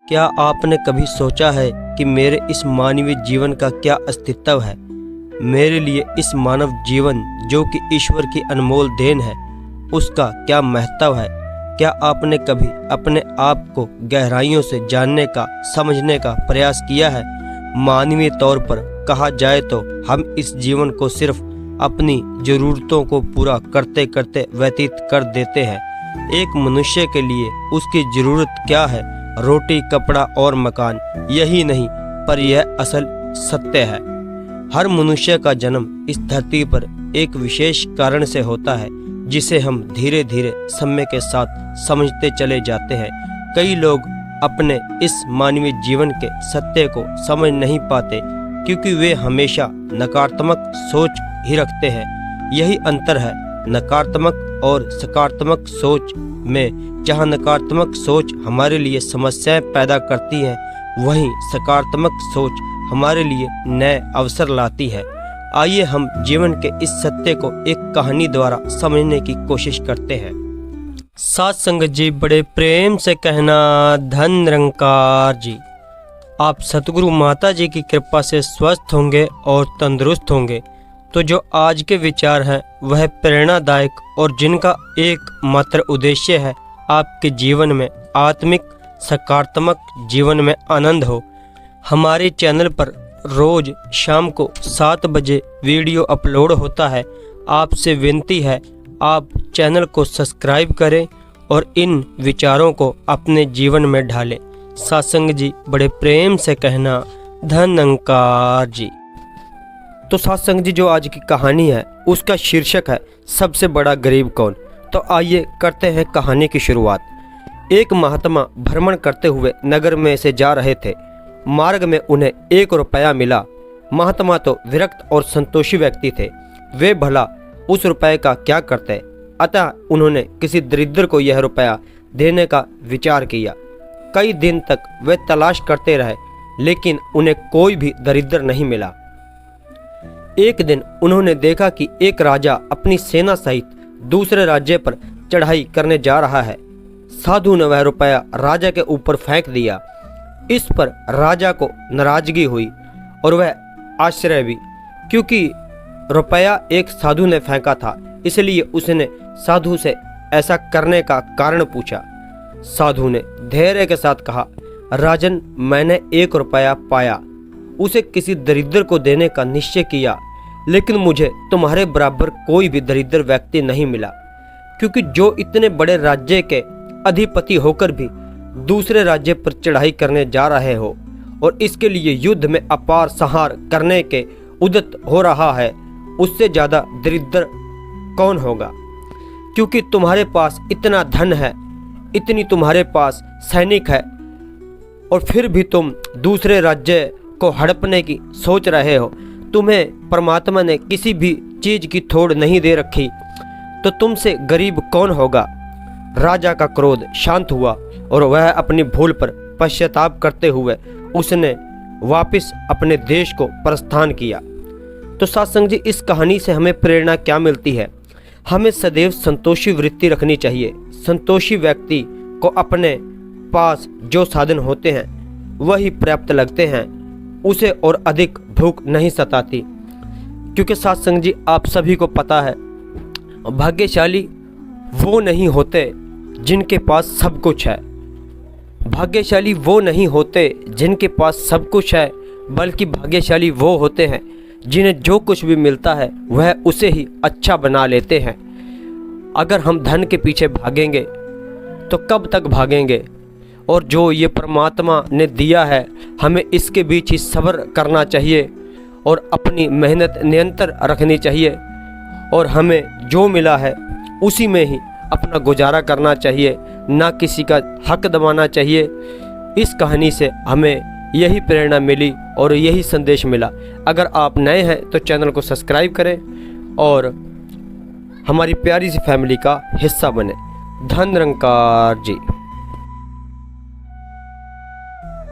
क्या आपने कभी सोचा है कि मेरे इस मानवीय जीवन का क्या अस्तित्व है? मेरे लिए इस मानव जीवन जो कि ईश्वर की अनमोल देन है, उसका क्या महत्व है? क्या आपने कभी अपने आप को गहराइयों से जानने का, समझने का प्रयास किया है? मानवीय तौर पर कहा जाए तो हम इस जीवन को सिर्फ अपनी ज़रूरतों को पूरा करते करते व्यतीत कर देते हैं। एक मनुष्य के लिए उसकी ज़रूरत क्या है? रोटी, कपड़ा और मकान, यही नहीं पर यह असल सत्य है। हर मनुष्य का जन्म इस धरती पर एक विशेष कारण से होता है, जिसे हम धीरे धीरे समय के साथ समझते चले जाते हैं। कई लोग अपने इस मानवीय जीवन के सत्य को समझ नहीं पाते क्योंकि वे हमेशा नकारात्मक सोच ही रखते हैं। यही अंतर है नकारात्मक और सकारात्मक सोच में। जहाँ नकारात्मक सोच हमारे लिए समस्याएं पैदा करती है, वहीं सकारात्मक सोच हमारे लिए नए अवसर लाती है। आइए हम जीवन के इस सत्य को एक कहानी द्वारा समझने की कोशिश करते हैं। साथ संगत जी, बड़े प्रेम से कहना धन निरंकार जी। आप सतगुरु माता जी की कृपा से स्वस्थ होंगे और तंदुरुस्त होंगे। तो जो आज के विचार हैं वह प्रेरणादायक और जिनका एकमात्र उद्देश्य है आपके जीवन में आत्मिक सकारात्मक जीवन में आनंद हो। हमारे चैनल पर रोज शाम को 7 बजे वीडियो अपलोड होता है। आपसे विनती है आप चैनल को सब्सक्राइब करें और इन विचारों को अपने जीवन में ढालें। सत्संग जी, बड़े प्रेम से कहना धन निरंकार जी। तो सत्संग जी, जो आज की कहानी है उसका शीर्षक है सबसे बड़ा गरीब कौन। तो आइए करते हैं कहानी की शुरुआत। एक महात्मा भ्रमण करते हुए नगर में से जा रहे थे। मार्ग में उन्हें 1 रुपया मिला। महात्मा तो विरक्त और संतोषी व्यक्ति थे। वे भला उस रुपये का क्या करते? अतः उन्होंने किसी दरिद्र को यह रुपया देने का विचार किया। कई दिन तक वे तलाश करते रहे, लेकिन उन्हें कोई भी दरिद्र नहीं मिला। एक दिन उन्होंने देखा कि एक राजा अपनी सेना सहित दूसरे राज्य पर चढ़ाई करने जा रहा है। साधु ने वह रुपया राजा के ऊपर फेंक दिया। इस पर राजा को नाराजगी हुई और वह आश्चर्य भी, क्योंकि रुपया एक साधु ने फेंका था, इसलिए उसने साधु से ऐसा करने का कारण पूछा। साधु ने धैर्य के साथ कहा, राजन, मैंने 1 रुपया पाया, उसे किसी दरिद्र को देने का निश्चय किया, लेकिन मुझे तुम्हारे बराबर कोई भी दरिद्र व्यक्ति नहीं मिला, क्योंकि जो इतने बड़े राज्य के अधिपति होकर भी दूसरे राज्य पर चढ़ाई करने जा रहे हो और इसके लिए युद्ध में अपार संहार करने के उद्यत हो रहा है, उससे ज़्यादा दरिद्र कौन होगा? क्योंकि तुम्हारे पास इतना धन है, इतनी तुम्हारे पास सैनिक है, और फिर भी तुम दूसरे राज्य को हड़पने की सोच रहे हो। तुम्हें परमात्मा ने किसी भी चीज की थोड़ नहीं दे रखी, तो तुमसे गरीब कौन होगा? राजा का क्रोध शांत हुआ और वह अपनी भूल पर पश्चाताप करते हुए उसने वापस अपने देश को प्रस्थान किया। तो सत्संग जी, इस कहानी से हमें प्रेरणा क्या मिलती है? हमें सदैव संतोषी वृत्ति रखनी चाहिए। संतोषी व्यक्ति को अपने पास जो साधन होते हैं वही पर्याप्त लगते हैं, उसे और अधिक भूख नहीं सताती। क्योंकि सत्संग जी, आप सभी को पता है, भाग्यशाली वो नहीं होते जिनके पास सब कुछ है। भाग्यशाली वो नहीं होते जिनके पास सब कुछ है, बल्कि भाग्यशाली वो होते हैं जिन्हें जो कुछ भी मिलता है वह उसे ही अच्छा बना लेते हैं। अगर हम धन के पीछे भागेंगे तो कब तक भागेंगे? और जो ये परमात्मा ने दिया है, हमें इसके बीच ही सब्र करना चाहिए और अपनी मेहनत निरंतर रखनी चाहिए, और हमें जो मिला है उसी में ही अपना गुजारा करना चाहिए, ना किसी का हक दबाना चाहिए। इस कहानी से हमें यही प्रेरणा मिली और यही संदेश मिला। अगर आप नए हैं तो चैनल को सब्सक्राइब करें और हमारी प्यारी सी फैमिली का हिस्सा बने। धन निरंकार जी।